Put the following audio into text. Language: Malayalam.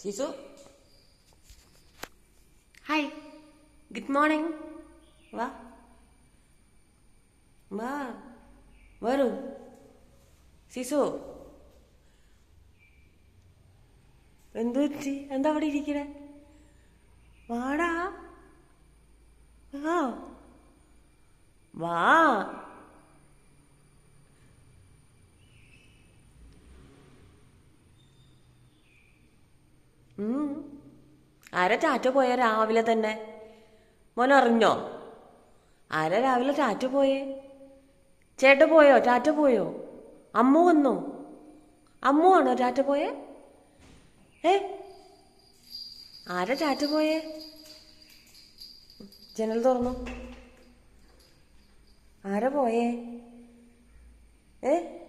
Sisu, hi, good morning. വാ വാ വരൂ സിസു. എന്തു പറ്റി? എന്താ അവിടെ ഇരിക്കണേ? വാടാ, വാ വാ. ആരാ ടാറ്റ പോയ രാവിലെ തന്നെ? മോൻ അറിഞ്ഞോ? ആരാ രാവിലെ ടാറ്റ പോയേ? ചേട്ട പോയോ? ടാറ്റ പോയോ? അമ്മു വന്നോ? അമ്മു ആണോ ടാറ്റ പോയേ? ഏ, ആരാ ടാറ്റ പോയേ? ജനൽ തുറന്നു. ആരാ പോയേ? ഏ